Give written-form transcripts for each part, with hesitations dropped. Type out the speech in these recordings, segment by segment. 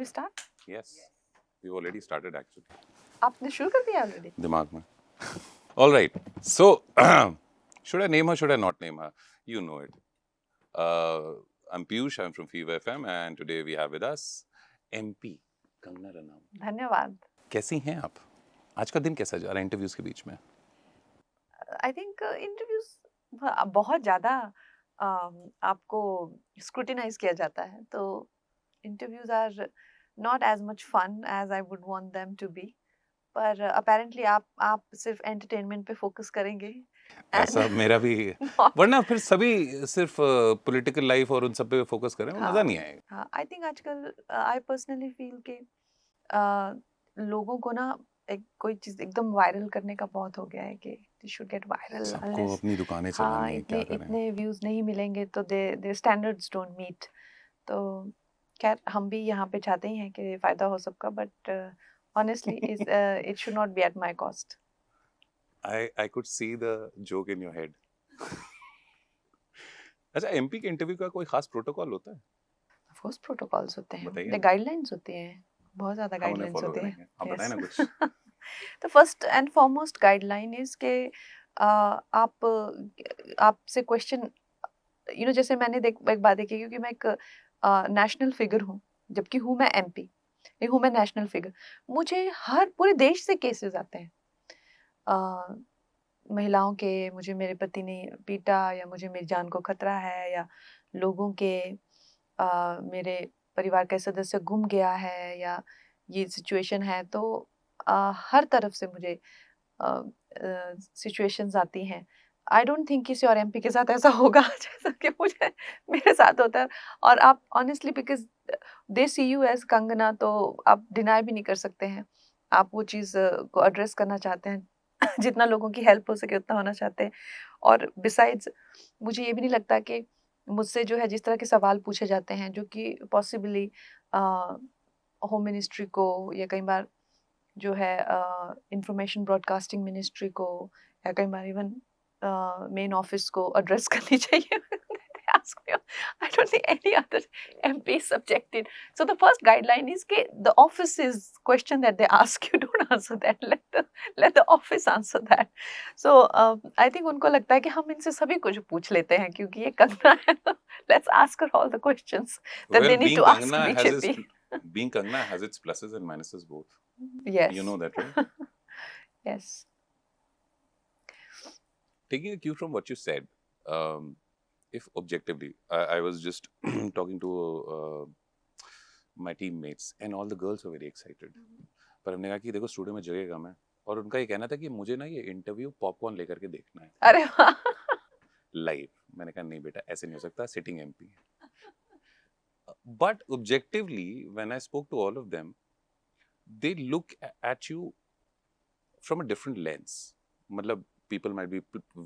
we start? Yes, we've already started actually. आपने शुरू कर दिया already? दिमाग में. All right. So, should I name her? Should I not name her? You know it. I'm Piyush. I'm from Fever FM, and today we have with us MP Kangana Ranaut. धन्यवाद. कैसी हैं आप? आज का दिन कैसा जा रहा है इंटरव्यूज के बीच में? I think interviews बहुत ज़्यादा आपको scrutinize किया जाता है, तो interviews are not as much fun as I would want them to be. पर apparently आप सिर्फ entertainment पे focus करेंगे. ऐसा मेरा भी, वरना फिर सभी सिर्फ पॉलिटिकल लाइफ और उन सब पे फोकस करें, मजा नहीं आएगा. हाँ, I think आजकल I personally feel कि लोगों को ना एक कोई चीज एकदम वायरल करने का बहुत हो गया है कि they should get viral. सबको अपनी दुकानें हाँ, चलानी है, क्या करें? इतने व्यूज नहीं मिलेंगे तो their standards don't meet. तो खैर हम भी यहाँ पे चाहते ही हैं कि फायदा हो सबका, but honestly it should not be at my cost. I could see the joke in your head. अच्छा, एमपी के इंटरव्यू का कोई खास प्रोटोकॉल होता है? Of course protocols होते हैं, बताइए the ना. guidelines होती हैं, बहुत ज़्यादा हम उन्हें guidelines follow होती हैं. करेंगे. आप बताएं ना Yes. कुछ. The first and foremost guideline is कि आपसे क्वेश्चन जैसे मैंने एक बात देखी, क्योंकि मैं एक नेशनल फिगर हूँ, जबकि हूँ मैं एमपी, हूँ मैं नेशनल फिगर. मुझे हर पूरे देश से केसेस आते हैं महिलाओं के, मुझे मेरे पति ने पीटा, या मुझे मेरी जान को खतरा है, या लोगों के मेरे परिवार का सदस्य गुम गया है, या ये सिचुएशन है. तो हर तरफ से मुझे सिचुएशंस आती हैं. आई डोंट थिंक किसी और एमपी के साथ ऐसा होगा जैसा कि मुझे मेरे साथ होता है. और आप honestly because they see you as Kangana, तो आप डिनाई भी नहीं कर सकते हैं. आप वो चीज़ को एड्रेस करना चाहते हैं. जितना लोगों की हेल्प हो सके उतना होना चाहते हैं. और बिसाइड्स मुझे ये भी नहीं लगता कि मुझसे जो है जिस तरह के सवाल पूछे जाते हैं, जो कि पॉसिबली होम मिनिस्ट्री को, या कई बार जो है इंफॉर्मेशन ब्रॉडकास्टिंग मिनिस्ट्री को, या कई बार इवन मेन ऑफिस को एड्रेस करनी चाहिए. Ask me. I don't think any other MP is subjected. So the first guideline is कि the office's question that they ask you, don't answer that. Let the office answer that. So I think उनको लगता है कि हम इनसे सभी कुछ पूछ लेते हैं क्योंकि ये कंगना है. Let's ask her all the questions that they need to ask BJP. Being Kangna has its pluses and minuses both. Yes. You know that, right? Yes. Taking a cue from what you said, if objectively, I was just talking to my teammates and all the girls were very excited. पर हमने कहा कि देखो studio में जगह कम है, और उनका ये कहना था कि मुझे ना ये इंटरव्यू पॉपकॉर्न लेकर के देखना है. अरे वाह. लाइव. मैंने कहा नहीं बेटा, ऐसे नहीं हो सकता, sitting MP. But objectively, when I spoke to all of them, they look at you from a different lens. मतलब people might be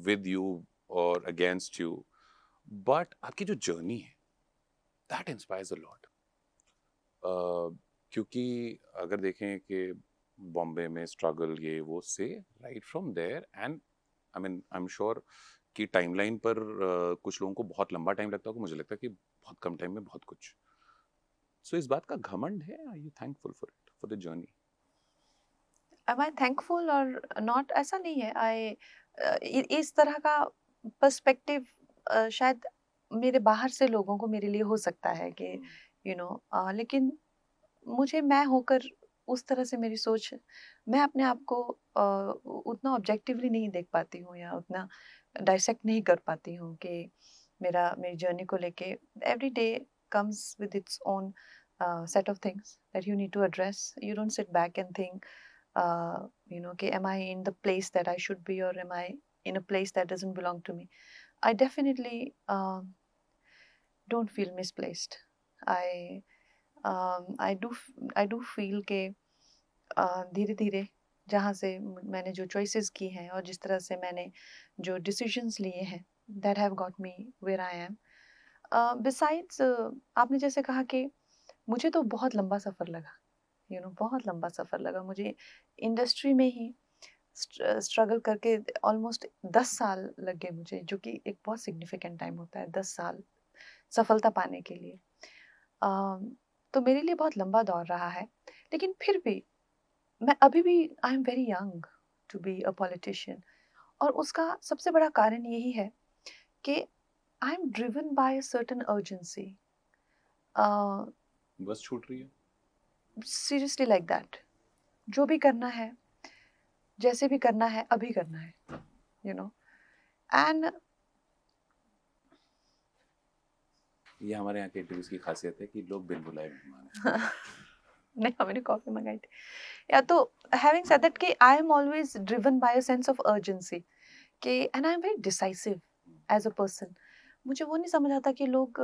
with you or against you, but आपकी जो जर्नी है, that inspires a lot. क्योंकि अगर देखें कि बॉम्बे में struggle ये वो से right from there, and I mean I am sure कि टाइमलाइन पर कुछ लोगों को बहुत लंबा टाइम लगता होगा, मुझे लगता है कि बहुत कम टाइम में बहुत कुछ. सो इस बात का घमंड है? Are you thankful for it, for the journey? Am I thankful or not? ऐसा नहीं है. इस तरह का पर्सपेक्टिव शायद मेरे बाहर से लोगों को मेरे लिए हो सकता है कि लेकिन मुझे मैं होकर उस तरह से मेरी सोच, मैं अपने आप को उतना ऑब्जेक्टिवली नहीं देख पाती हूँ, या उतना डाइसेक्ट नहीं कर पाती हूँ कि मेरी जर्नी को लेके every day comes with its own set of things that you need to address. You don't sit back and think okay, am I in the place that I should be, or am I in a place that doesn't belong to me? I definitely don't feel misplaced. I do feel के धीरे धीरे जहाँ से मैंने जो choices की हैं और जिस तरह से मैंने जो decisions लिए हैं, that have got me where I am. Besides आपने जैसे कहा कि मुझे तो बहुत लंबा सफ़र लगा, बहुत लंबा सफ़र लगा मुझे इंडस्ट्री में ही स्ट्रगल करके. ऑलमोस्ट 10 साल लग गए मुझे, जो कि एक बहुत सिग्निफिकेंट टाइम होता है, 10 साल सफलता पाने के लिए. तो मेरे लिए बहुत लंबा दौर रहा है, लेकिन फिर भी मैं अभी भी I am very young to be a politician. और उसका सबसे बड़ा कारण यही है कि I am driven by a certain urgency, बस छूट रही है। Seriously like that. जो भी करना है, जैसे भी करना है, अभी करना है, यू नो। एंड ये हमारे यहाँ के इंटरव्यूज की खासियत है कि लोग बिन बुलाए मेहमान हैं। नहीं, मैंने कॉफी मंगाई थी। या तो हैविंग सेड दैट कि I am always driven by a sense of urgency, कि and I am very decisive as a person. मुझे वो नहीं समझ आता कि लोग,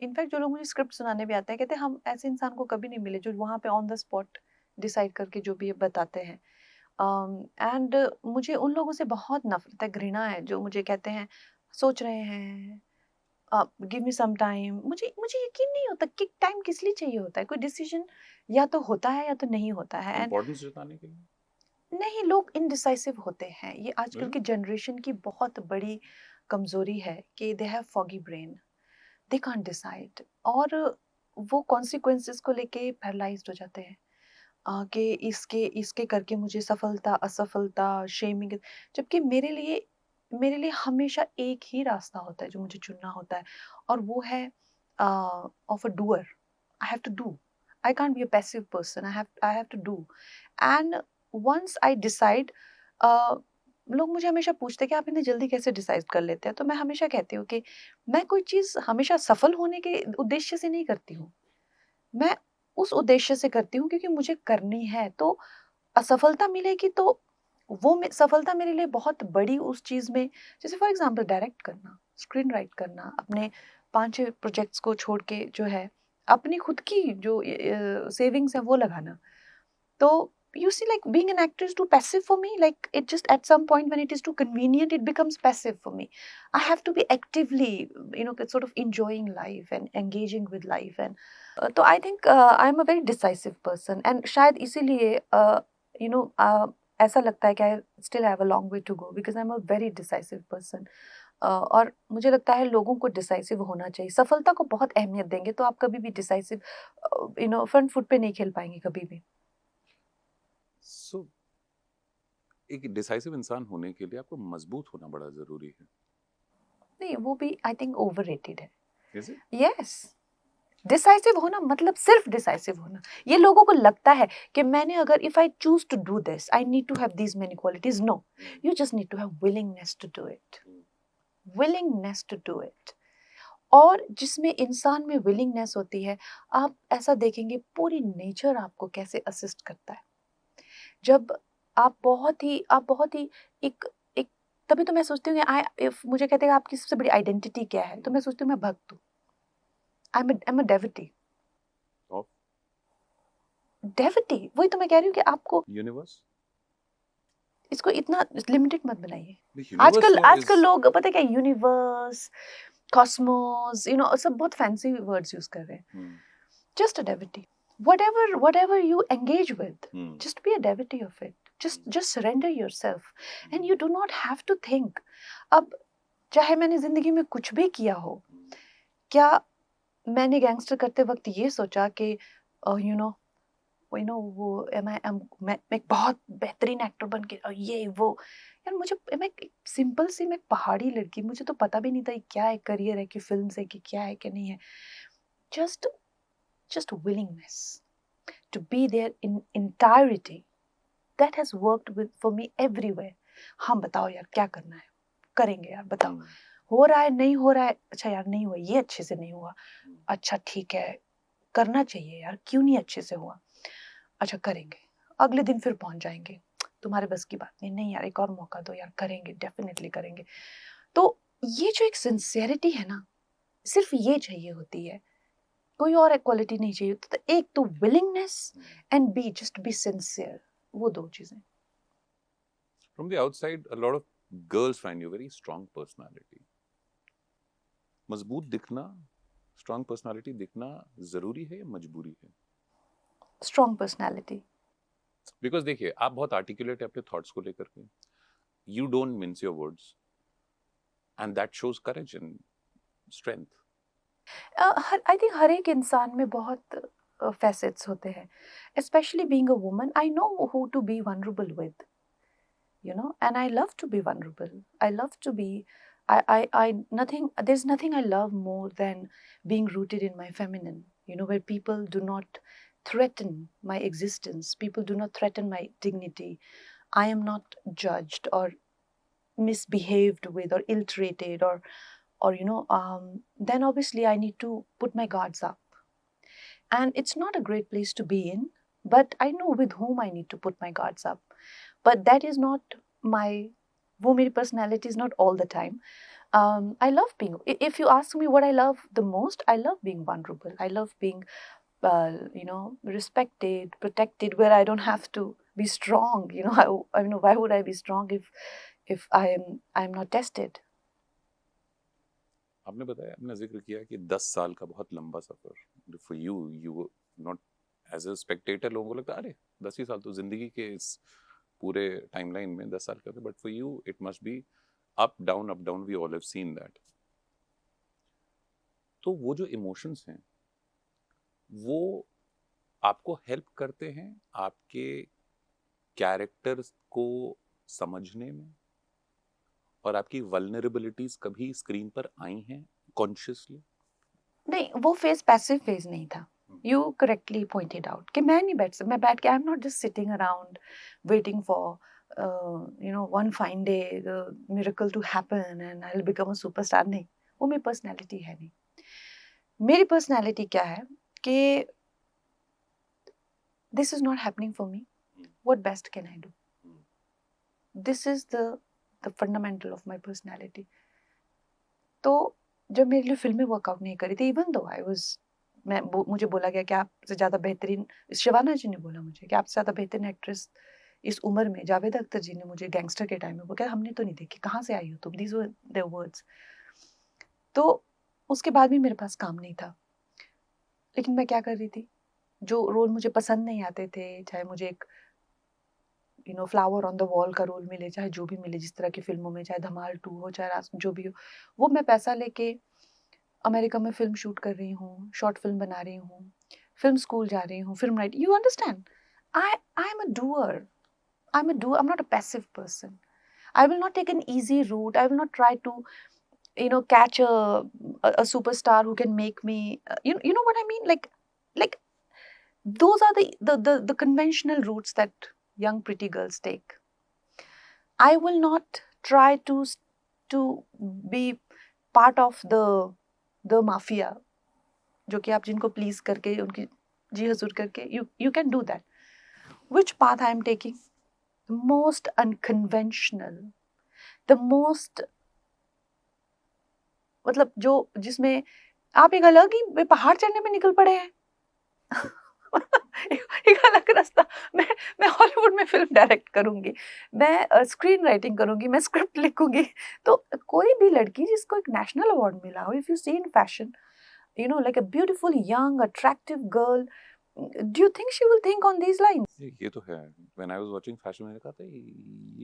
इनफैक्ट जो लोग मुझे स्क्रिप्ट सुनाने भी आते हैं, कहते हैं हम ऐसे इंसान को कभी नहीं मिले जो वहाँ पे ऑन द स्पॉट डिसाइड करके जो भी ये बताते हैं। एंड मुझे उन लोगों से बहुत नफरत है, घृणा है, जो मुझे कहते हैं सोच रहे हैं, गिव मी सम टाइम। मुझे मुझे यकीन नहीं होता कि टाइम किस लिए चाहिए होता है। कोई डिसीजन या तो होता है या तो नहीं होता है। एंड इम्पोर्टेंस जताने के लिए। नहीं, लोग इनडिसाइसिव होते हैं। ये आजकल Really? की जनरेशन की बहुत बड़ी कमजोरी है कि they have foggy brain, they can't decide, और वो कॉन्सिक्वेंसेस को लेके पैरालाइज्ड हो जाते हैं। कि इसके इसके करके मुझे सफलता, असफलता, शेमिंग। जबकि मेरे लिए हमेशा एक ही रास्ता होता है जो मुझे चुनना होता है, और वो है of a doer. I have to do. I can't be a passive person. I have to do. And once I decide, लोग मुझे हमेशा पूछते हैं कि आप इतनी जल्दी कैसे डिसाइड कर लेते हैं। तो मैं हमेशा कहती हूँ कि मैं कोई चीज़ हमेशा सफल होने के उद्देश्य से नहीं करती हूँ। मैं उस उद्देश्य से करती हूँ क्योंकि मुझे करनी है। तो असफलता मिलेगी तो सफलता मेरे लिए बहुत बड़ी उस चीज़ में, जैसे फॉर एग्जांपल डायरेक्ट करना, स्क्रीन राइट करना, अपने 5-6 प्रोजेक्ट्स को छोड़ के जो है, अपनी खुद की जो सेविंग्स है वो लगाना। तो you see, like being an actor is too passive for me. Like it just at some point when it is too convenient, it becomes passive for me. I have to be actively, sort of enjoying life and engaging with life. And तो I think I'm a very decisive person. And शायद इसीलिए you know ऐसा लगता है कि I still have a long way to go because I'm a very decisive person. और मुझे लगता है लोगों को डिसाइसिव होना चाहिए। सफलता को बहुत अहमियत देंगे तो आप कभी भी डिसाइसिव, फ्रंट फुट पे नहीं खेल पाएंगे कभी भी। सो एक डिसाइसिव इंसान होने के लिए आपको मजबूत होना बड़ा जरूरी है। नहीं, वो भी आई थिंक ओवररेटेड है। Is it? यस, डिसाइसिव होना मतलब सिर्फ डिसाइसिव होना। ये लोगों को लगता है कि मैंने अगर if I choose to do this I need to have these many qualities. No, you just need to have willingness to do it. Willingness to do it. और जिसमें इंसान में विलिंगनेस होती है, आप ऐसा देखेंगे पूरी नेचर आपको कैसे असिस्ट करता है। जब आप बहुत ही एक एक तभी तो मैं सोचती हूँ कि आई इफ मुझे कहते हैं आपकी सबसे बड़ी आइडेंटिटी क्या है, तो मैं सोचती हूँ मैं भक्त हूँ। I am a डेविटी। Of डेविटी, वही तो मैं कह रही हूँ कि आपको universe? इसको इतना लिमिटेड मत बनाइए। The universe आजकल so आजकल is लोग पता है क्या, यूनिवर्स, कॉस्मोस, सब बहुत फैंसी वर्ड्स यूज कर रहे हैं। hmm, Just a devotee. Whatever you engage with, hmm, just be a devotee of it. Just surrender yourself, and you do not have to think. अब चाहे मैंने जिंदगी में कुछ भी किया हो, क्या मैंने गैंगस्टर करते वक्त ये सोचा कि वो मैं एक बहुत बेहतरीन एक्टर बन के ये वो। यार मुझे, मैं एक सिंपल सी, मैं एक पहाड़ी लड़की, मुझे तो पता भी नहीं था ये क्या है, करियर है कि फिल्म है कि क्या है कि नहीं है। Just willingness to be there in entirety, that has worked with for me everywhere. हम बताओ यार क्या करना है, करेंगे यार, बताओ। hmm, हो रहा है, नहीं हो रहा है, अच्छा यार नहीं हुआ, ये अच्छे से नहीं हुआ, अच्छा ठीक है, करना चाहिए यार, क्यों नहीं अच्छे से हुआ, अच्छा करेंगे, अगले दिन फिर पहुंच जाएंगे, तुम्हारे बस की बात नहीं, नहीं यार एक और मौका दो यार, करेंगे, डेफिनेटली करेंगे। तो ये जो एक सिंसियरिटी है ना, सिर्फ ये चाहिए होती है, कोई और क्वालिटी नहीं चाहिए। तो एक तो willingness and be just be sincere, वो दो चीजें। from the outside a lot of girls find you very strong personality. मजबूत दिखना, strong personality दिखना जरूरी है या मजबूरी है? Strong personality. बिकॉज देखिए आप बहुत आर्टिकुलेट है अपने थॉट्स को लेकर के, you don't mince your words and that shows courage and strength. I think हर एक इंसान में बहुत फैसेट्स होते हैं, specially being a woman I know who to be vulnerable with, you know, and I love to be vulnerable. I love to be, I nothing, there's nothing I love more than being rooted in my feminine, you know, where people do not threaten my existence, people do not threaten my dignity. I am not judged or misbehaved with or ill treated or you know, then obviously I need to put my guards up, and it's not a great place to be in, but I know with whom I need to put my guards up. But that is not my, वो मेरी personality is not all the time. I love being, if you ask me what I love the most, I love being vulnerable. I love being, you know, respected, protected, where I don't have to be strong. You know, I know, why would I be strong if I'm not tested? आपने बताया, आपने जिक्र किया कि 10 साल का बहुत लंबा सफर for you, you not as a spectator, लोगों को लगता है अरे 10 ही साल तो जिंदगी के इस पूरे टाइमलाइन में 10 साल का होते, but for you it must be up down, we all have seen that. तो वो जो इमोशंस हैं वो आपको हेल्प करते हैं आपके कैरेक्टर को समझने में, और आपकी वल्नरेबिलिटीज कभी स्क्रीन पर आई हैं कॉन्शियसली? नहीं, वो फेज पैसिव फेज नहीं था। यू करेक्टली पॉइंटेड आउट कि मैं नहीं मैं बैठ के, I am not just sitting around waiting for you know, one fine day the miracle to happen and I'll become a superstar. नहीं, वो मेरी पर्सनैलिटी है नहीं। मेरी पर्सनैलिटी क्या है कि this is not happening for me, what best can I do? This is the fundamental of my personality. तो जब मेरे लिए फिल्में वर्कआउट नहीं करी थी, इवन दो आई वाज, मुझे बोला गया कि आपसे ज़्यादा बेहतरीन, शिवाना जी ने बोला मुझे कि आपसे ज़्यादा बेहतरीन एक्ट्रेस इस उम्र में, जावेद अख्तर जी ने मुझे गैंगस्टर के टाइम में बोला, हमने तो नहीं देखी, कहाँ से आई हो तुम, दीज वर देयर वर्ड्स। तो उसके बाद भी मेरे पास काम नहीं था, लेकिन मैं क्या कर रही थी, जो रोल मुझे पसंद नहीं आते थे, चाहे मुझे एक you know flower on the wall का रोल मिले, चाहे जो भी मिले, जिस तरह की फिल्मों में, चाहे धमाल 2 हो, चाहे जो भी हो, वो मैं पैसा लेके अमेरिका में फिल्म शूट कर रही हूँ, शॉर्ट फिल्म बना रही हूँ, फिल्म स्कूल जा रही हूँ, film right, you understand, I am a doer, I'm a doer, I'm not a passive person. I will not take an easy route. I will not try to, you know, catch a superstar who can make me, you know what I mean? Like those are the conventional routes that young pretty girls take. I will not try to be part of the mafia, जो कि आप जिनको please करके उनकी जी हजूर करके, you can do that. Which path I am taking? The most unconventional, the most, मतलब जो जिसमें आप एक अलग ही पहाड़ चढ़ने में निकल पड़े हैं। एक अलग रास्ता, मैं हॉलीवुड में फिल्म डायरेक्ट करूंगी, मैं स्क्रीन राइटिंग करूंगी, मैं स्क्रिप्ट लिखूंगी। तो कोई भी लड़की जिसको एक नेशनल अवार्ड मिला हो, if you see in fashion, you know, like a beautiful young attractive girl, do you think she will think on these lines? ये तो है, when I was watching fashion मैंने कहा था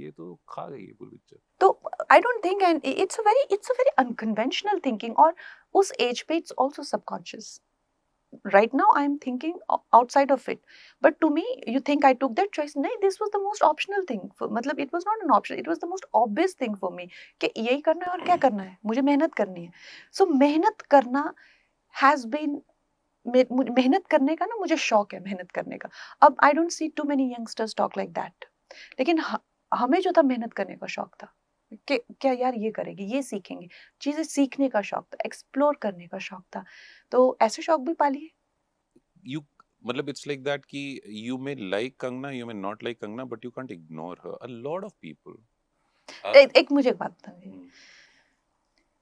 ये तो खा गई है पूरी पिक्चर। तो I don't think, and it's a very unconventional thinking, और उस एज पे it's also subconscious. Right now I'm thinking outside of it, but to me you think I took that choice? No, this was the most optional thing for, मतलब it was not an option, it was the most obvious thing for me कि यही करना है और क्या करना है, मुझे मेहनत करनी है। So मेहनत करना has been, मेहनत करने का ना मुझे शौक है मेहनत करने का। अब I don't see too many youngsters talk like that, लेकिन हमें जो था मेहनत करने का शौक था कि क्या यार ये करेंगे, ये सीखेंगे, चीजें सीखने का शौक था, एक्सप्लोर करने का शौक था, तो ऐसे शौक भी पालिए। यू मतलब इट्स लाइक दैट कि you may like Kangana, you may not like Kangana, but you can't ignore her. A lot of people एक मुझे एक बात बताइए,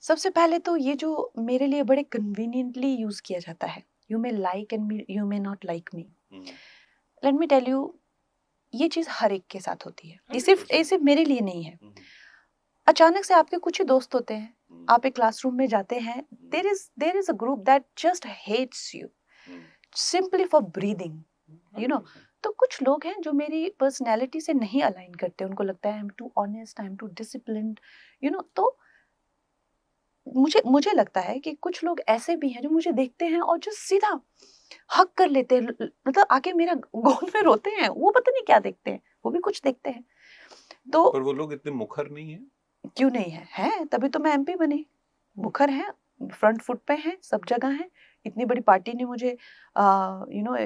सबसे पहले तो ये जो मेरे लिए बड़े कन्वीनियंटली यूज किया जाता है, you may like and you may not like me, let me tell you, ये चीज हर एक के साथ होती है, ये सिर्फ मेरे लिए नहीं है। अचानक से आपके कुछ ही दोस्त होते हैं, आप एक क्लासरूम में जाते हैं, there is a group that just hates you simply for breathing, you know. तो कुछ लोग हैं जो मेरी पर्सनैलिटी से नहीं अलाइन करते, उनको लगता है I am too honest, I am too disciplined, you know. तो मुझे मुझे लगता है कि कुछ लोग ऐसे भी हैं जो मुझे देखते हैं और जो सीधा हक कर लेते हैं, मतलब आके मेरा गोद में रोते हैं, वो पता नहीं क्या देखते हैं, वो भी कुछ देखते हैं। तो पर वो लोग इतने मुखर नहीं है। क्यों नहीं है? हैं, तभी तो मैं एमपी बनी। मुखर हैं, फ्रंट फुट पे हैं, सब जगह हैं। इतनी बड़ी पार्टी ने मुझे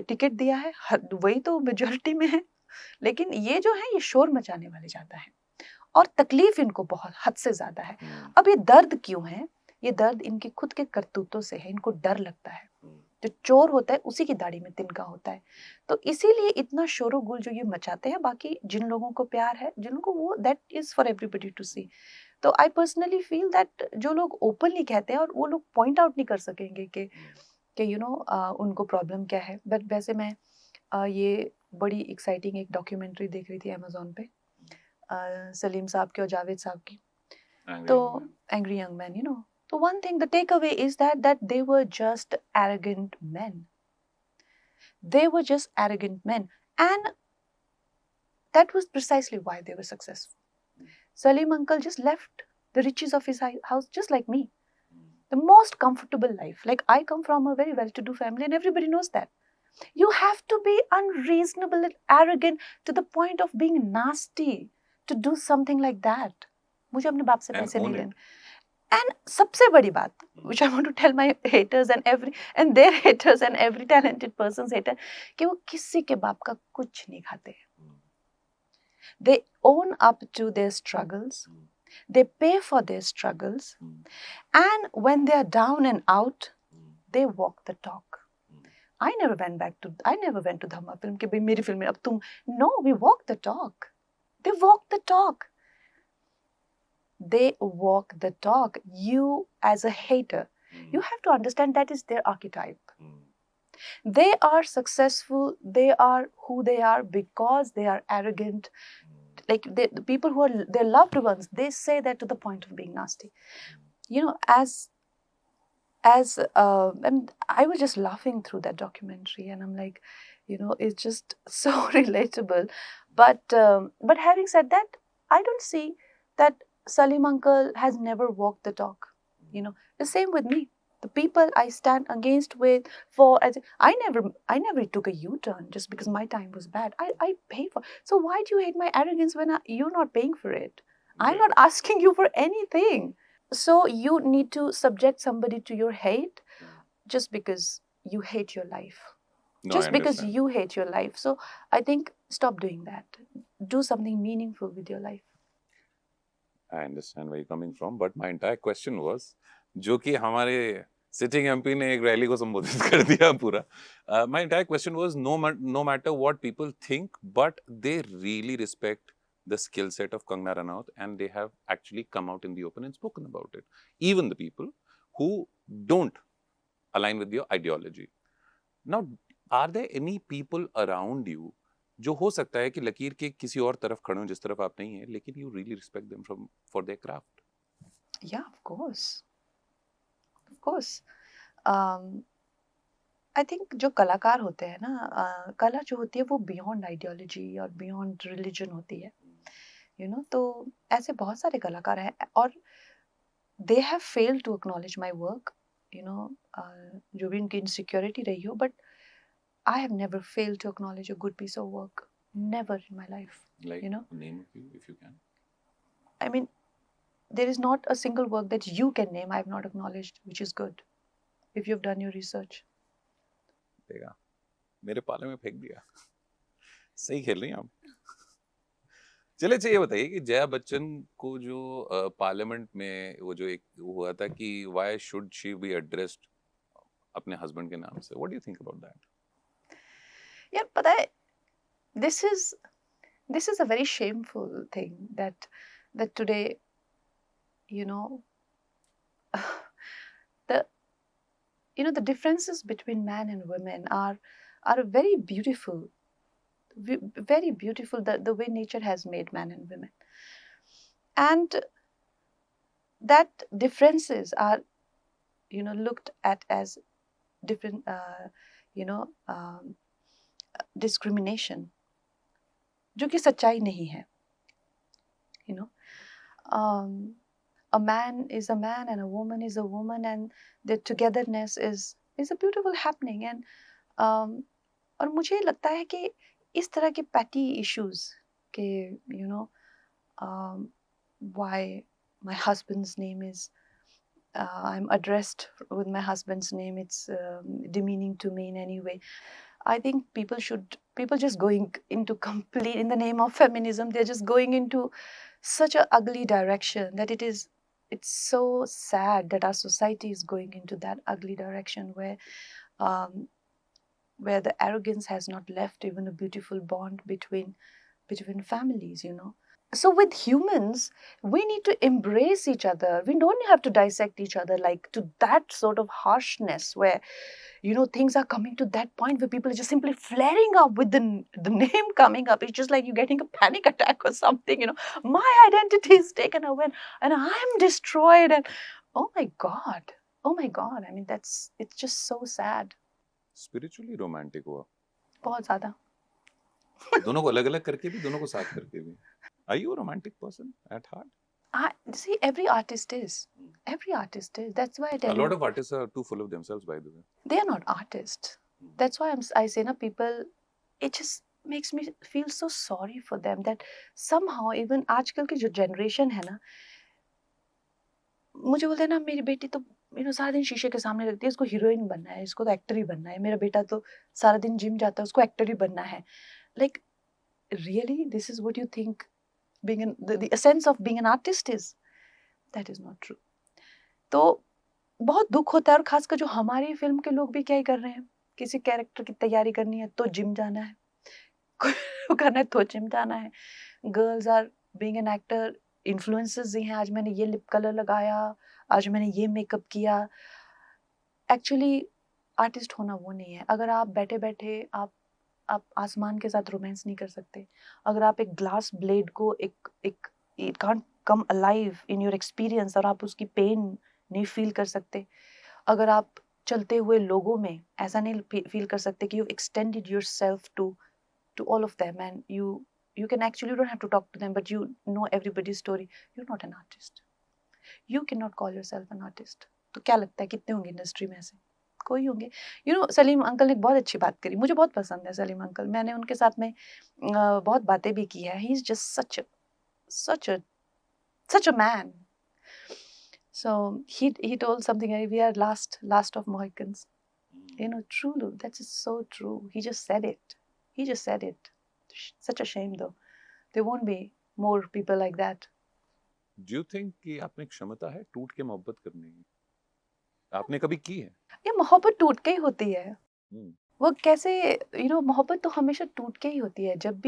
टिकट दिया है, वही तो मेजोरिटी में है। लेकिन ये जो है ये शोर मचाने वाले ज़्यादा हैं और तकलीफ इनको बहुत हद से ज़्यादा है। अब ये दर्द क्यों है? ये दर्द इनके खुद के करतूतों से है, इनको डर लगता है। जो चोर होता है उसी की दाढ़ी में तिनका होता है। तो इसीलिए इतना शोर-गुल जो ये मचाते हैं, बाकी जिन लोगों को प्यार है, जिन लोगों को वो that is for everybody to see. तो आई पर्सनली फील दैट जो लोग ओपनली कहते हैं और वो लोग पॉइंट आउट नहीं कर सकेंगे कि उनको प्रॉब्लम क्या है। बट वैसे मैं ये बड़ी एक्साइटिंग एक डॉक्यूमेंट्री देख रही थी अमेज़न पे, सलीम साहब की और जावेद साहब की। एंग्री तो young man. Angry young man, तो one thing, the takeaway is that they were just arrogant men. They were just arrogant men, and that was precisely why they were successful. Salim uncle just left the riches of his house just like me. The most comfortable life. Like, I come from a very well-to-do family and everybody knows that. You have to be unreasonable and arrogant to the point of being nasty to do something like that. मुझे अपने बाप से and पैसे नहीं own it. लेने। And सबसे बड़ी बात, which I want to tell my haters and their haters and every talented person's hater, कि वो किसी के बाप का कुछ नहीं खाते। They own up to their struggles. They pay for their struggles. And when they are down and out, they walk the talk. I never went to Dhamma film कि भाई मेरी फिल्म में अब तुम, no, we walk the talk. They walk the talk. They walk the talk. You as a hater, you have to understand that is their archetype. They are successful, they are who they are because they are arrogant. Like the people who are their loved ones, they say that to the point of being nasty. And I was just laughing through that documentary, and I'm like, it's just so relatable. But having said that, I don't see that Salim uncle has never walked the talk. The same with me. The people I stand against with I never took a U-turn just because my time was bad. I pay for. So why do you hate my arrogance when you're not paying for it? I'm not asking you for anything. So you need to subject somebody to your hate just because you hate your life. No, I Just because understand. you hate your life. So I think stop doing that. Do something meaningful with your life. I understand where you're coming from, but my entire question was, जो कि हमारे sitting MP ने एक rally को संबोधित कर दिया पूरा. My entire question was, no matter what people think, but they really respect the skill set of Kangana Ranaut, and they have actually come out in the open and spoken about it. Even the people who don't align with your ideology. Now, are there any people around you जो हो सकता है कि लकीर के किसी और तरफ खड़े हों जिस तरफ आप नहीं है, लेकिन you really respect them for their craft? Yeah, of course. Of course. I think जो कलाकार होते हैं ना, कला जो होती है वो बियॉन्ड आइडियोलॉजी और बियॉन्ड रिलीजन होती है, तो ऐसे बहुत सारे कलाकार हैं और they have failed to acknowledge my work, जो भी उनकी इनसिक्योरिटी रही हो, but I have never failed to acknowledge a good piece of work, never in my life. Like, name a few if you can. I mean, there is not a single work that you can name I have not acknowledged which is good if you've done your research. देखा, मेरे पाले में फेंक दिया. सही खेल रही हैं आप. चले अच्छा ये बताइए कि जया बच्चन को जो पार्लियामेंट में वो जो एक हुआ था कि why should she be addressed अपने हस्बैंड के नाम से, what do you think about that? यार पता है, this is a very shameful thing that today, you know the the differences between men and women are very beautiful, very beautiful, the way nature has made men and women, and that differences are looked at as different, discrimination, जो कि सच्चाई नहीं है. you know um, a man is a man and a woman is a woman, and their togetherness is a beautiful happening. And और मुझे लगता है कि इस तरह के petty issues के you know why my husband's name is I'm addressed with my husband's name, it's demeaning to me in any way. I think people just going into complete, in the name of feminism, they're just going into such a ugly direction that it's so sad that our society is going into that ugly direction um, where the arrogance has not left even a beautiful bond between families, you know. So with humans, we need to embrace each other. We don't have to dissect each other like to that sort of harshness where, you know, things are coming to that point where people are just simply flaring up with the name coming up. It's just like you're getting a panic attack or something, you know. My identity is taken away and I'm destroyed. And oh my God. Oh my God. I mean, it's just so sad. Spiritually romantic हुआ बहुत ज़्यादा. दोनों को अलग-अलग करके भी, दोनों को साथ करके भी. Are you a romantic person at heart? See, every artist is. Every artist is. That's why I tell A you. lot of artists are too full of themselves, by the way. They are not artists. That's why I say, na, people, it just makes me feel so sorry for them that somehow even आजकल की जो generation है ना, मुझे बोलते हैं ना, मेरी बेटी तो सारा दिन शीशे के सामने रहती है, इसको हीरोइन बनना है, इसको तो एक्टर ही बनना है. मेरा बेटा तो सारा दिन जिम जाता है, उसको एक्टर ही बनना है. Like, really, this is what you think being the essence of being an artist is? That is not true. तो बहुत दुख होता है, और खासकर जो हमारी फिल्म के लोग भी क्या ही कर रहे हैं, किसी कैरेक्टर की तैयारी करनी है तो जिम जाना है, करना है तो जिम जाना है. Girls are being an actor, influencers ही हैं. आज मैंने ये लिप कलर लगाया, आज मैंने ये मेकअप किया. एक्चुअली आर्टिस्ट होना वो नहीं है. अगर आप बैठे बैठे आप आसमान के साथ रोमांस नहीं कर सकते, अगर आप एक ग्लास ब्लेड को एक एक it can't come alive in your experience, और आप उसकी पेन नहीं फील कर सकते, अगर आप चलते हुए लोगों में ऐसा नहीं फील कर सकते कि you extended yourself to all of them, and you can actually, you don't have to talk to them, but you know everybody's story, you're not an artist. You cannot call yourself an artist. तो क्या लगता है कितने होंगे industry में ऐसे? कोई होंगे. सलीम अंकल ने बहुत अच्छी बात करी, मुझे बहुत पसंद है सलीम अंकल. मैंने उनके साथ में बहुत बातें भी की है. He is just such a man. So he told something, we are last of Mohicans. True, that's so true. He just said it. Such a shame though. There won't be more people like that. Do you think कि आप में क्षमता है टूट के मोहब्बत करने की? आपने कभी की है? ये मोहब्बत टूट के ही होती है. हम्म. वो कैसे, मोहब्बत तो हमेशा टूट के ही होती है. जब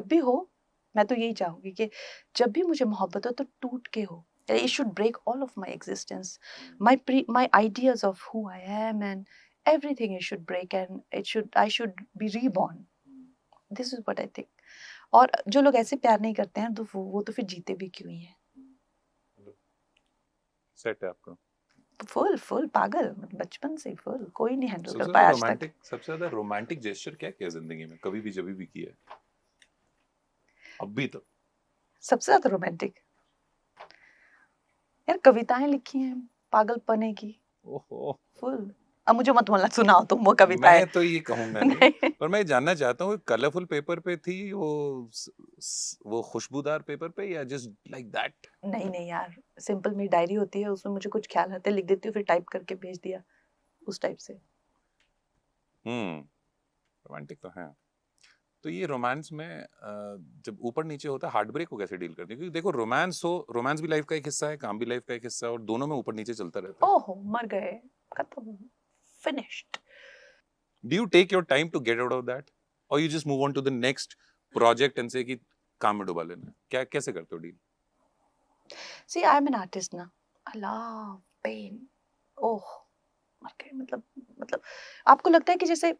भी हो, मैं तो यही चाहूंगी कि जब भी मुझे मोहब्बत हो तो टूट के हो. It should break all of my existence, my ideas of who I am, and everything it should break, and I should be reborn. This is what I think. और जो लोग ऐसे प्यार नहीं करते हैं तो वो तो फिर जीते भी क्यों ही हैं. सेट है आपका? फुल पागल, बचपन से फुल, कोई नहीं हैंडल कर सबसे पाया ज्यादा आज तक. सबसे ज्यादा रोमांटिक जेस्चर क्या किया जिंदगी में, कभी भी जब भी किया है अभी तक? सबसे ज्यादा रोमांटिक, यार कविताएं लिखी हैं पागलपने की. ओहो. फुल. अब मुझे मत बोलना सुनाओ तुम वो कविताएं. मैं तो ये कहूंगा नहीं, पर मैं जानना चाहता हूँ कलरफुल पेपर पे थी वो खुशबूदार पेपर पे, या जस्ट लाइक दैट? नहीं यार, सिंपल मेरी डायरी होती है, उसमें मुझे कुछ ख्याल आते लिख देती हूँ, फिर टाइप करके भेज दिया, उस टाइप से. रोमांटिक तो है. तो ये रोमांस में जब ऊपर नीचे होता है, हार्ट ब्रेक को कैसे डील करती है? क्योंकि देखो रोमांस भी लाइफ का एक हिस्सा है, काम भी लाइफ का एक हिस्सा है, और दोनों में ऊपर नीचे चलता रहता है. ओहो, मर गए, खत्म, finished. Do you take your time to get out of that, or you just move on to the next project and say कि काम में डुबा लेना? क्या कैसे करते हो deal? See, I'm an artist ना. I love pain. ओह, मर गए. मतलब आपको लगता है कि जैसे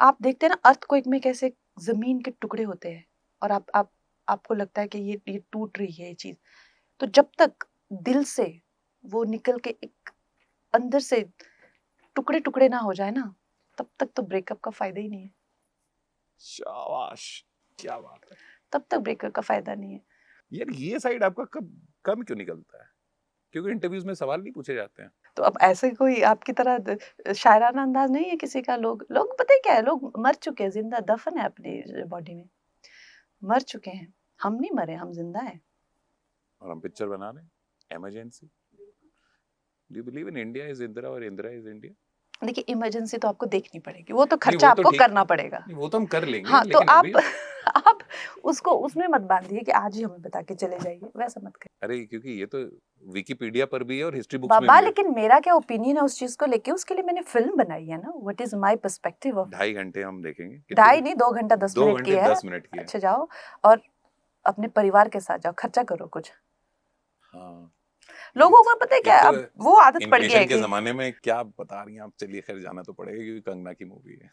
आप देखते हैं ना अर्थक्वेक में कैसे जमीन के टुकड़े होते हैं, और आपको लगता है कि ये टूट रही है ये चीज, तो जब तक दिल से वो निकल के एक अंदर से टुकड़े टुकड़े ना हो जाए ना, तब तक तो ब्रेकअप का फायदा ही नहीं है. शाबाश, क्या बात है. तब तक ब्रेकअप का फायदा नहीं है. यार ये साइड आपका कब क्यों निकलता है? क्योंकि इंटरव्यूज में सवाल नहीं पूछे जाते हैं। तो अब ऐसे कोई आपकी तरह शायराना अंदाज नहीं है किसी का। लोग लोग पता है क्या है, लोग मर चुके हैं, जिंदा दफन है अपनी बॉडी में, मर चुके हैं। हम नहीं मरे, हम जिंदा हैं। और हम पिक्चर बना रहे हैं emergency. Do you believe in India is Indira और इंदिरा इज इंडिया? देखिए इमरजेंसी तो आपको देखनी पड़ेगी, वो तो नहीं खर्चा वो तो आपको ठीक, करना पड़ेगा। नहीं वो तो हम कर लेंगे, हाँ तो लेकिन आप अभी आप उसको उसमें मत बांधिए कि आज ही हमें बता के चले जाइए, वैसा मत करिए अरे क्योंकि ये तो विकिपीडिया पर भी है और हिस्ट्री बुक्स में बाबा। भी है। लेकिन मेरा क्या ओपिनियन है उस चीज को लेके, उसके लिए मैंने फिल्म बनाई है ना, what is my perspective of. 2.5 घंटे हम देखेंगे, कितनी 2.5 नहीं, 2 घंटा 10 2 मिनट की घंटे है। 10 मिनट की है। अच्छा जाओ और अपने परिवार के साथ जाओ, खर्चा करो कुछ। हाँ लोगों को पता है क्या, एक तो अब वो आदत पड़ गई है इन्फ्लेशन के कि जमाने में क्या बता रही हैं आप, चलिए खैर जाना तो पड़ेगा क्योंकि कंगना की मूवी है।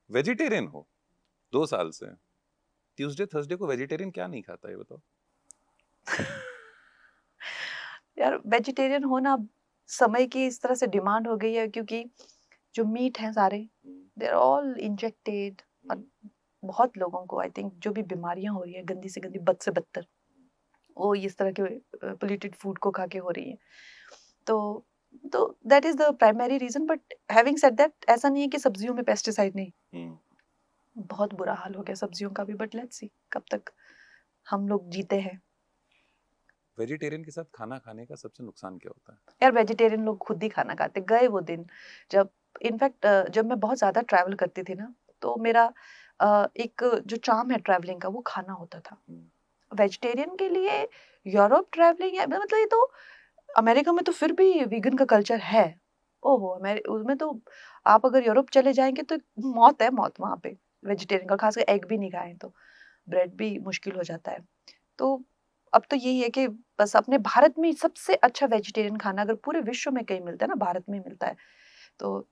वेजिटेरियन हो 2 साल से, ट्यूसडे थर्सडे को वेजिटेरियन क्या नहीं खाता, ये बताओ। यार वेजिटेरियन होना समय की इस तरह से डिमांड हो गई है, क्योंकि जो मीट है सारे दे आर ऑल इंजेक्टेड। और बहुत लोगों को आई थिंक जो भी बीमारियां हो रही है, गंदी से गंदी, बद से बदतर, वो इस तरह के पोल्यूटेड फूड को खा के हो रही है। तो तो that is the primary reason. But having said that, ऐसा नहीं है कि सब्जियों में पेस्टिसाइड नहीं, बहुत बुरा हाल हो गया सब्जियों का भी। बट लेट्स सी कब तक हम लोग जीते हैं। वेजिटेरियन के साथ खाना खाने का सबसे नुकसान क्या होता है? यार वेजिटेरियन लोग खुद ही खाना खाते गए वो दिन, जब इनफैक्ट जब मैं बहुत ज्यादा ट्रैवल करती थी ना, तो मेरा एक जो चार्म है ट्रैवलिंग का, वो खाना होता था। वेजिटेरियन के लिए यूरोप ट्रैवलिंग है, मतलब ये तो अमेरिका में तो फिर भी वीगन का कल्चर है। ओहो, उसमें तो आप अगर यूरोप चले जाएंगे तो मौत है, मौत वहां पे वेजिटेरियन का, खासकर एग भी नहीं खाएं तो ब्रेड भी मुश्किल हो जाता है। तो अब तो यही है कि बस अपने भारत में सबसे अच्छा वेजिटेरियन खाना अगर पूरे विश्व में कहीं मिलता है ना, भारत में मिलता है। तो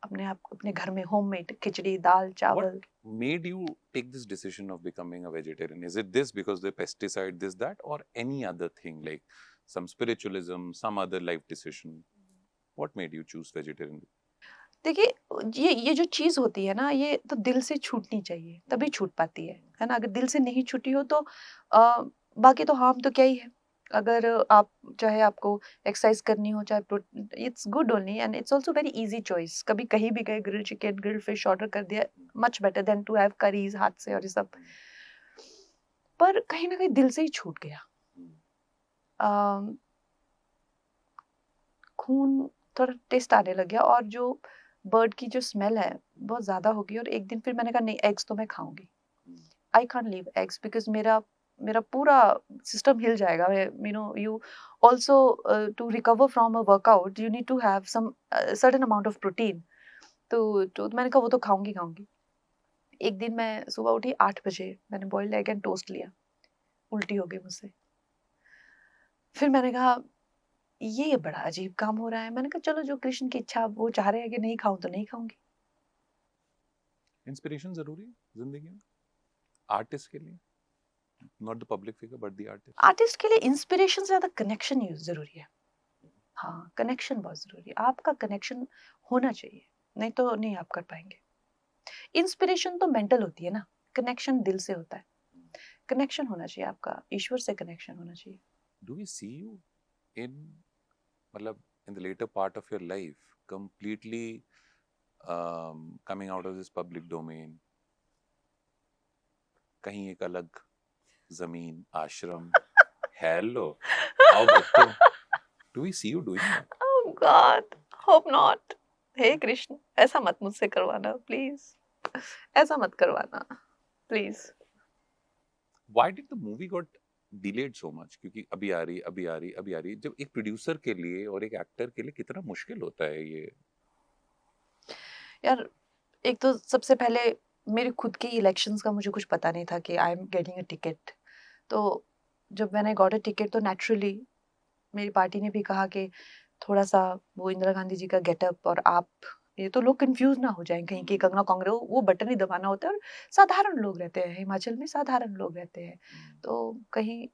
अपने आप अपने घर में होममेड खिचड़ी, दाल, What चावल। made you take this decision of becoming a vegetarian? Is it this because the pesticide, this, that, or any other thing like some spiritualism, some other life decision? What made you choose vegetarian? देखिए ये जो चीज होती है ना, ये तो दिल से छूटनी चाहिए, तभी छूट पाती है ना। अगर दिल से नहीं छूटी हो तो बाकी तो हार्म तो क्या ही है। अगर आप चाहे आपको एक्सरसाइज करनी हो, चाहे it's good only, and it's also very easy choice. कभी कहीं भी गए, grill chicken, grill fish order कर दिया, much better than to have curries हाथ से और ये सब। पर कहीं ना कहीं दिल से ही छूट गया। अम, खून थोड़ा टेस्ट आने लग गया, और जो बर्ड की जो स्मेल है बहुत ज्यादा हो गई। और एक दिन फिर मैंने कहा नहीं, एग्स तो मैं खाऊंगी। I can't leave eggs because मेरा मेरा पूरा सिस्टम हिल जाएगा। You also to recover from a workout you need to have some certain amount of protein. तो मैंने कहा वो तो खाऊंगी खाऊंगी। एक दिन मैं सुबह उठी 8 बजे, मैंने बॉइल्ड एग एंड टोस्ट लिया, उल्टी हो गई मुझसे। फिर मैंने कहा ये बड़ा अजीब काम हो रहा है। मैंने कहा चलो, जो कृष्ण की इच्छा, वो चाह रहे हैं कि नहीं खाऊं तो नहीं खाऊंगी। इंस्पिरेशन जरूरी है जिंदगी में, आर्टिस्ट के लिए, not the public figure but the artist. Artist के लिए इंस्पिरेशन से ज्यादा कनेक्शन जरूरी है। हाँ, कनेक्शन बहुत जरूरी है। आपका कनेक्शन होना चाहिए, नहीं तो नहीं आप कर पाएंगे। इंस्पिरेशन तो मेंटल होती है ना, कनेक्शन दिल से होता है। कनेक्शन होना चाहिए आपका, ईश्वर से कनेक्शन होना चाहिए। Do we see you in, मतलब in the later part of your life completely coming out of this public domain, कहीं एक अलग जमीन, आश्रम, हेलो, आओ भक्तों, do we see you doing that? Oh God, hope not. हे कृष्ण, ऐसा मत मुझसे करवाना प्लीज, ऐसा मत करवाना please. Why did the movie got delayed so much? क्योंकि अभी आ रही, अभी आ रही, अभी आ रही, जब एक प्रोड्यूसर के लिए और एक एक्टर के लिए कितना मुश्किल होता है ये। यार एक तो सबसे पहले मेरे खुद के इलेक्शंस का मुझे कुछ पता नहीं था कि I am getting a ticket. तो जब मैंने गॉट अ टिकट तो नेचुरली मेरी पार्टी ने भी कहा कि थोड़ा सा वो इंदिरा गांधी जी का गेटअप और आप, ये तो लोग कंफ्यूज ना हो जाएं कहीं कि कंगना कांग्रेस, वो बटन ही दबाना होता है और साधारण लोग रहते हैं हिमाचल में, साधारण लोग रहते हैं। तो कहीं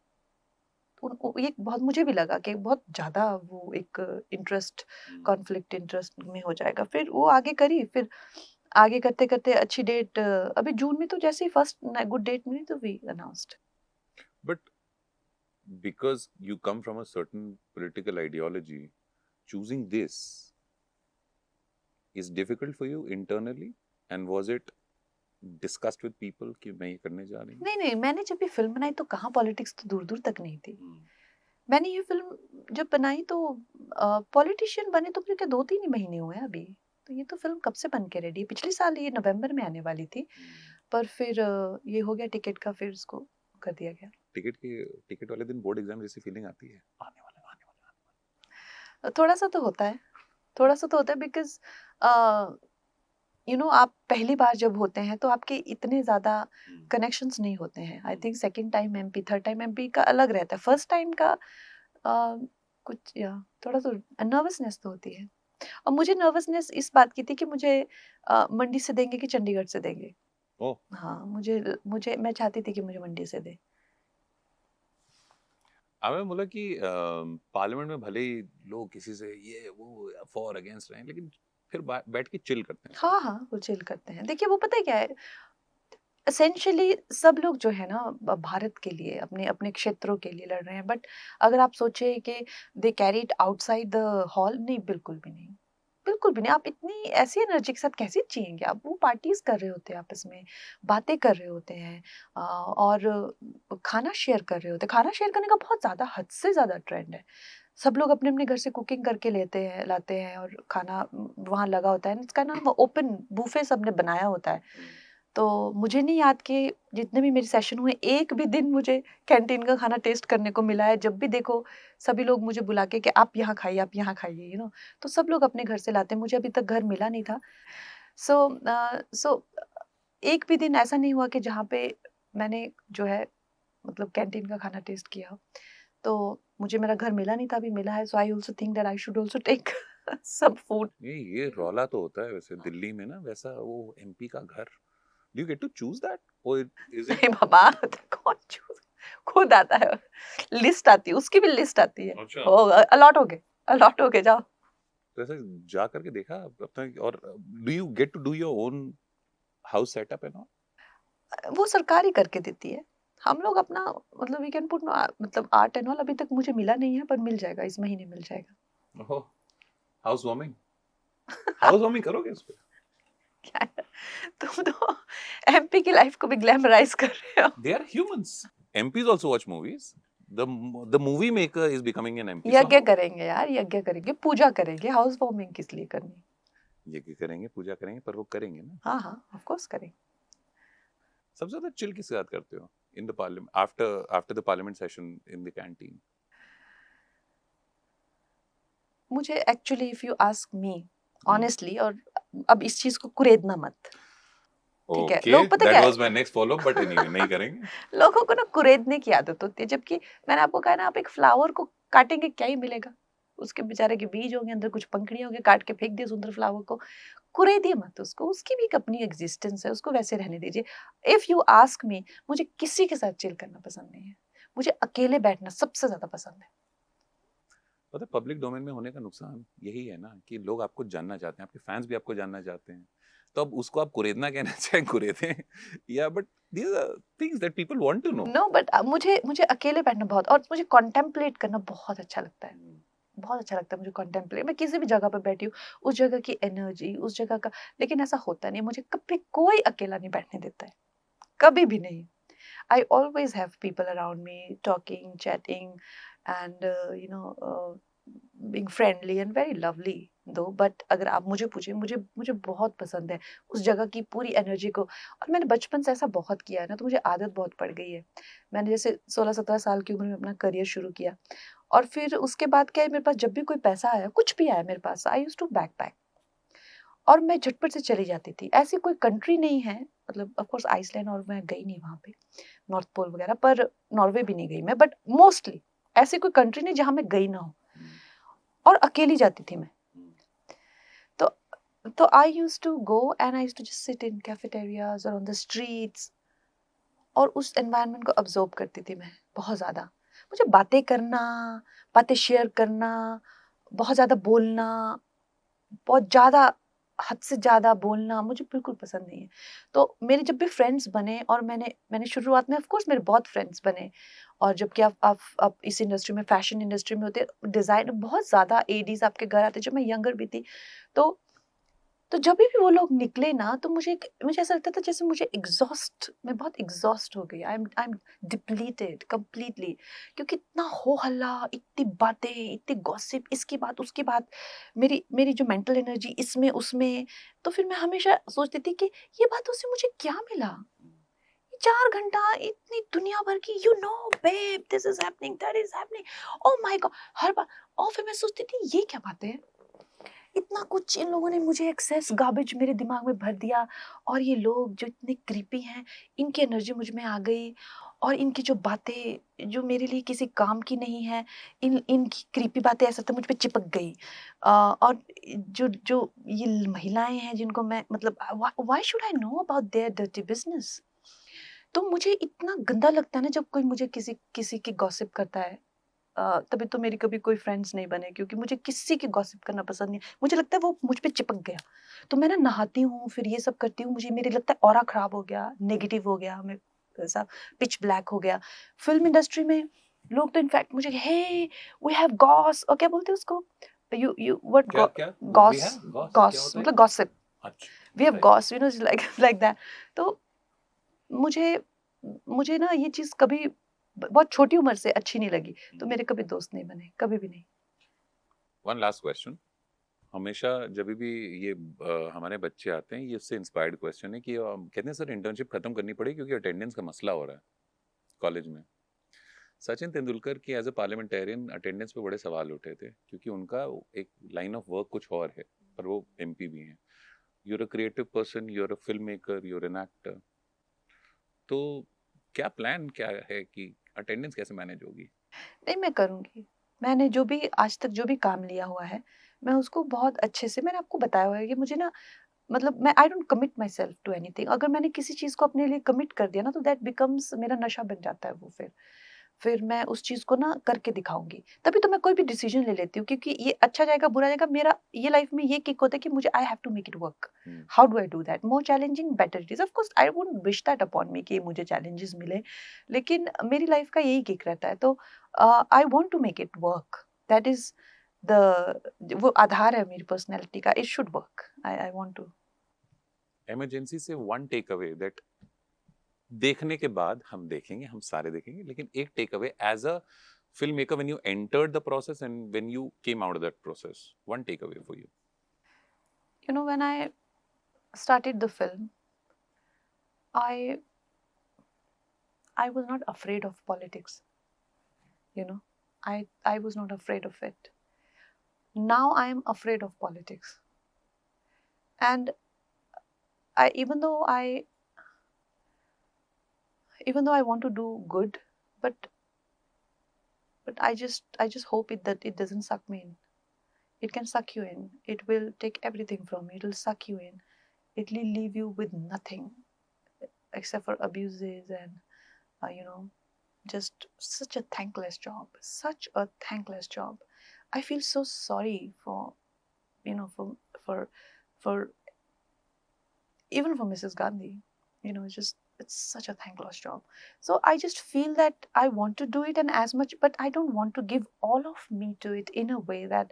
ये बहुत मुझे भी लगा कि बहुत ज्यादा वो एक इंटरेस्ट, कॉन्फ्लिक्ट इंटरेस्ट में हो जाएगा। फिर वो आगे करी, फिर आगे करते करते अच्छी डेट अभी जून में तो जैसे ही फर्स्ट गुड डेट मिली तो we announced. But because you come from a certain political ideology, choosing this is difficult for you internally, and was it discussed with people कि मैं ये करने जा रही हूँ? नहीं नहीं, मैंने जब ये फिल्म बनाई तो कहाँ पॉलिटिक्स तो दूर दूर तक नहीं थी। मैंने ये फिल्म जब बनाई तो पॉलिटिशियन बने तो मुझे क्या 2-3 ही महीने हुए हैं अभी। तो ये तो फिल्म कब से बन के रेडी है, पिछले साल ये नवंबर में आने वाली थी, पर फिर ये हो गया टिकट का, फिर उसको कर दिया गया। टिकट वाले दिन बोर्ड एग्जाम जैसी फीलिंग आती है, आने वाला है, आने वाला है। थोड़ा सा तो होता है, थोड़ा सा तो होता है, बिकॉज आप पहली बार जब होते हैं तो आपके इतने ज्यादा कनेक्शंस नहीं होते हैं। I think second time MP, third time MP का अलग रहता है। फर्स्ट टाइम का कुछ या थोड़ा तो नर्वसनेस तो होती है। और मुझे नर्वसनेस इस बात की थी कि मुझे मंडी से देंगे कि चंडीगढ़ से देंगे। ओह, हाँ, मुझे मुझे मैं चाहती थी कि मुझे मंडी से दे। हमें बोला कि पार्लियामेंट में भले ही लोग किसी से ये वो फॉर अगेंस्ट रहे हैं, लेकिन फिर बैठ के चिल करते हैं। हाँ हाँ, वो चिल करते हैं। देखिए वो पता है क्या है, एसेंशियली सब लोग जो है ना भारत के लिए, अपने अपने क्षेत्रों के लिए लड़ रहे हैं। बट अगर आप सोचे कि they carry it outside the hall, नहीं, बिल्कुल भी नहीं, बिल्कुल भी नहीं। आप इतनी ऐसी एनर्जी के साथ कैसे जिएंगे? आप वो पार्टीज कर रहे होते हैं, आपस में बातें कर रहे होते हैं, और खाना शेयर कर रहे होते हैं। खाना शेयर करने का बहुत ज्यादा, हद से ज्यादा ट्रेंड है। सब लोग अपने अपने घर से कुकिंग करके लेते हैं, लाते हैं, और खाना वहाँ लगा होता है। इसका नाम ओपन बूफे सबने बनाया होता है। तो मुझे नहीं याद कि जितने भी मेरे सेशन हुए, एक भी दिन मुझे कैंटीन का खाना टेस्ट करने को मिला है। जब भी देखो सभी लोग मुझे बुला के कि आप यहाँ खाइए, आप यहाँ खाइए, तो सब लोग अपने घर से लाते हैं। मुझे अभी तक घर मिला नहीं था। सो एक भी दिन ऐसा नहीं हुआ कि जहाँ पे मैंने जो है मतलब कैंटीन का खाना टेस्ट किया हो। तो मुझे मेरा घर मिला नहीं था, अभी मिला है। So I also think that I should also take some food. ये रौला तो होता है वैसे दिल्ली में ना, वैसा वो एमपी का घर, do you get to choose that और इज इट? नहीं बाबा, कौन चूज, खुद आता है, लिस्ट आती है, उसकी भी लिस्ट आती है। अच्छा, हो अलॉट हो गए, अलॉट हो गए, जाओ। तो ऐसा जा करके देखा अपना? और do you get to do your own house setup and वो सरकार ही करके देती है। हम लोग अपना मतलब वी कैन पुट मतलब आर्ट एंड ऑल। अभी तक मुझे मिला नहीं है, पर मिल जाएगा, इस महीने मिल जाएगा। All? House warming, house warming करोगे इस पे? क्या है? तुम तो एमपी की लाइफ को भी ग्लैमराइज कर रहे हो। They are humans. MPs also watch movies. The movie maker is becoming an MP. So यज्ञ how? करेंगे यार, यज्ञ करेंगे, पूजा करेंगे। हाउस वार्मिंग किस लिए करनी? यज्ञ करेंगे, पूजा करेंगे, पर वो करेंगे ना। हाँ हाँ, ऑफ कोर्स करेंगे। सबसे ज्यादा चिल किसके साथ करते हो in the parliament, after the parliament session in the canteen? मुझे actually if you ask me honestly, और अब इस चीज को कुरेदना मत, ठीक है? ओके, लोग पता दैट क्या was my next follow up, but anyway नहीं करेंगे। है, लोगों को ना कुरेदने की आदत होती है। जबकि मैंने आपको कहा ना, आप एक फ्लावर को काटेंगे, क्या ही मिलेगा? उसके बेचारे के बीज होंगे, अंदर कुछ पंखड़ियां होंगे, काट के फेंक दिए सुंदर फ्लावर को। कुरेदिए मत उसको, उसकी भी एक अपनी एग्जिस्टेंस है, उसको वैसे रहने दीजिए। इफ यू आस्क मी, मुझे किसी के साथ चिल करना पसंद नहीं है। मुझे अकेले बैठना सबसे ज्यादा पसंद है। पता है पब्लिक डोमेन में होने का नुकसान यही है ना, कि लोग आपको जानना चाहते हैं, आपके फैंस भी आपको जानना चाहते हैं। तो अब उसको आप कुरेदना कहना चाहे कुरेदें, या but these are things that people want to know. No but मुझे मुझे अकेले बैठना बहुत, और मुझे कॉन्टेम्पलेट करना बहुत अच्छा लगता है। बहुत अच्छा लगता है मुझे कॉन्टेम्पलेट। मैं किसी भी जगह पर बैठी हूँ, उस जगह की एनर्जी, उस जगह का। लेकिन ऐसा होता नहीं, मुझे कभी कोई अकेला नहीं बैठने देता है, कभी भी नहीं। I always have people around me talking, chatting, and being friendly and very lovely though. But अगर आप मुझे पूछे, मुझे मुझे बहुत पसंद है उस जगह की पूरी एनर्जी को। और मैंने बचपन से ऐसा बहुत किया है ना, तो मुझे आदत बहुत पड़ गई है। मैंने जैसे 16-17 साल की उम्र में अपना करियर शुरू किया, और फिर उसके बाद क्या है, मेरे पास जब भी कोई पैसा आया, कुछ भी आया मेरे पास, आई यूज्ड टू बैकपैक, और मैं झटपट से चली जाती थी। ऐसी कोई कंट्री नहीं है, मतलब ऑफ कोर्स आइसलैंड, और मैं गई नहीं वहाँ पे, नॉर्थ पोल वगैरह, पर नॉर्वे भी नहीं गई मैं, बट मोस्टली ऐसी कोई कंट्री नहीं जहाँ मैं गई ना हो। और अकेली जाती थी मैं। तो I used to go and I used to just sit in cafeterias और ऑन द स्ट्रीट्स, और उस एनवायरनमेंट को अब्जॉर्ब करती थी मैं बहुत ज़्यादा। मुझे बातें करना, बातें शेयर करना, बहुत ज़्यादा बोलना, बहुत ज़्यादा हद से ज़्यादा बोलना मुझे बिल्कुल पसंद नहीं है। तो मेरे जब भी फ्रेंड्स बने और मैंने शुरुआत में ऑफ कोर्स मेरे बहुत फ्रेंड्स बने, और जबकि आप इस इंडस्ट्री में, फैशन इंडस्ट्री में होते, डिज़ाइन बहुत ज़्यादा एडीज़ आपके घर आते, जब मैं यंगर भी थी। तो तो जब भी वो लोग निकले ना, तो मुझे ऐसा लगता था जैसे मैं बहुत एग्ज़ॉस्ट हो गई। आई एम डिप्लीटेड कंप्लीटली, क्योंकि इतना हो हल्ला, इतनी बातें, इतनी गॉसिप, इसकी बात, उसकी बात, मेरी मेरी जो मेंटल एनर्जी इसमें, उसमें। तो फिर मैं हमेशा सोचती थी कि ये बातों से मुझे क्या मिला? ये 4 घंटा इतनी दुनिया भर की, babe this is happening, that is happening, oh my god! हर बार। और फिर मैं सोचती थी ये क्या बातें हैं? इतना कुछ इन लोगों ने मुझे एक्सेस गार्बेज मेरे दिमाग में भर दिया, और ये लोग जो इतने क्रीपी हैं, इनकी एनर्जी मुझ में आ गई, और इनकी जो बातें जो मेरे लिए किसी काम की नहीं है, इनकी क्रीपी बातें ऐसा तो मुझ पे चिपक गई। और जो जो ये महिलाएं हैं जिनको मैं, मतलब why should I know about their dirty business? तो मुझे इतना गंदा लगता है ना जब कोई मुझे किसी किसी की गॉसिप करता है। तभी तो मेरी कभी कोई फ्रेंड्स नहीं बने, क्योंकि मुझे किसी की गॉसिप करना पसंद नहीं है। मुझे लगता है वो मुझ पे चिपक गया। तो मैं ना नहाती हूँ, फिर ये सब करती हूँ, मुझे लगता है ऑरा खराब हो गया, नेगेटिव हो गया, मैं ऐसा पिच ब्लैक हो गया। फ़िल्म इंडस्ट्री में लोग तो इनफैक्ट मुझे, हे वी हैव गॉस, और क्या बोलते हैं उसको? यू व्हाट क्या क्या वी गॉस, हैव गॉस क्या गॉस होता है? मतलब गॉसिप। अच्छा, we have right. Goss, like like that. तो मुझे मुझे ना ये चीज़ कभी बहुत छोटी उम्र से अच्छी नहीं लगी, तो मेरे कभी दोस्त नहीं बने, कभी भी नहीं। One last question. हमेशा जब भी ये हमारे बच्चे आते हैं, ये इससे इंस्पायर्ड क्वेश्चन है कि कहते हैं सर इंटर्नशिप खत्म करनी पड़ेगी क्योंकि अटेंडेंस का मसला हो रहा है कॉलेज में। सचिन तेंदुलकर की एज अ पार्लियामेंटेरियन अटेंडेंस पे बड़े सवाल उठे थे क्योंकि उनका एक लाइन ऑफ वर्क कुछ और है, पर वो एमपी भी हैं। You're a creative person, you're a filmmaker, you're an actor. तो क्या प्लान क्या है कि अटेंडेंस कैसे मैनेज होगी? नहीं, मैं करूँगी। मैंने जो भी आज तक जो भी काम लिया हुआ है, मैं उसको बहुत अच्छे से, मैंने आपको बताया हुआ है कि मुझे ना, मतलब मैं I don't commit myself to anything. अगर मैंने किसी चीज़ को अपने लिए कमिट कर दिया ना, तो दैट बिकम्स मेरा नशा बन जाता है वो फिर। फिर मैं उस चीज़ को ना करके दिखाऊँगी। तभी तो मैं कोई भी डिसीज़न ले लेती हूँ, क्योंकि ये अच्छा जाएगा, बुरा जाएगा, मेरा ये लाइफ़ में ये किक होता है कि मुझे I have to make it work. Hmm, how do I do that? More challenging, better it is. Of course I wouldn't wish that upon me कि मुझे चैलेंजेस मिले, लेकिन मेरी लाइफ़ का यही किक रहता है। तो I want to make it work. That is the वो आधार है मेरी पर्सनैलिटी का। It should work. I want to. Emergency से वन टेक अवे दैट देखने के बाद हम देखेंगे, हम सारे देखेंगे, लेकिन एक takeaway as a filmmaker when you entered the process and when you came out of that process, one takeaway for you. When I started the film, I I was not afraid of politics, you know. I was not afraid of it. Now I am afraid of politics. And I even though I want to do good, but I just hope that it doesn't suck me in. It can suck you in. It will take everything from you. It will suck you in. It will leave you with nothing except for abuses and uh, you know just such a thankless job. Such a thankless job. I feel so sorry for you know for for even for Mrs. Gandhi. It's such a thankless job. So I just feel that I want to do it, and as much, but I don't want to give all of me to it in a way that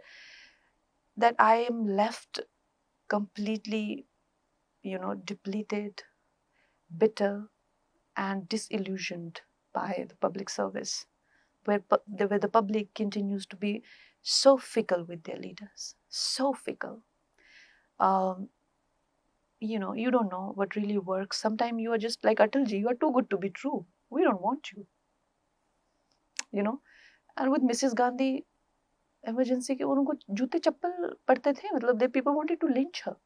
I am left completely, depleted, bitter, and disillusioned by the public service, where the public continues to be so fickle with their leaders, so fickle. Um, you don't know what really works. Sometimes you are just like Atalji, you are too good to be true. We don't want you, you know. And with Mrs. Gandhi, emergency के उनको जूते चप्पल पड़ते थे, मतलब they people wanted to lynch her.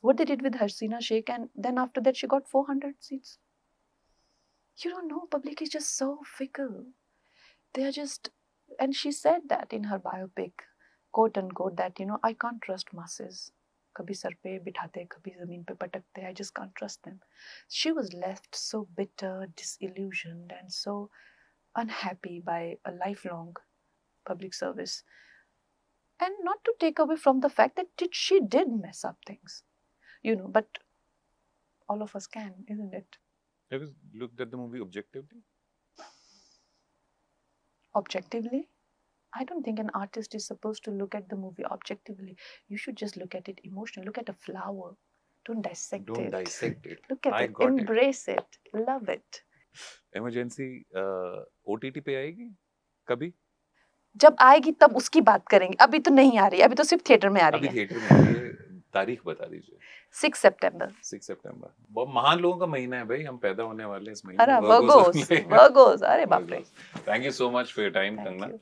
What they did with Harsina Sheikh, and then after that she got 400 seats. You don't know, public is just so fickle. They are just, and she said that in her biopic, quote unquote, that I can't trust masses. कभी sir पे बिठाते, कभी जमीन पे पटकते. I just can't trust them. She was left so bitter, disillusioned, and so unhappy by a lifelong public service. And not to take away from the fact that she did mess up things, but all of us can, isn't it? Have you looked at the movie objectively? Objectively, I don't think an artist is supposed to look at the movie objectively. You should just look at it emotionally. Look at a flower. Don't dissect Don't it. dissect it. Look at I it. got it. Embrace it. Love it. Emergency OTT पे आएगी कभी? जब आएगी तब उसकी बात करेंगे. अभी तो नहीं आ रही है. अभी तो सिर्फ थिएटर में आ रही अभी है. थिएटर में आ रही है, तारीख बता दीजिए. 6 सितंबर. 6 सितंबर. बहुत महान लोगों का महीना है भाई, हम पैदा होने वाले हैं इस महीने. अरे वर्गोस. अरे बाप रे. Thank you so much for your time, Thank Kangana. you.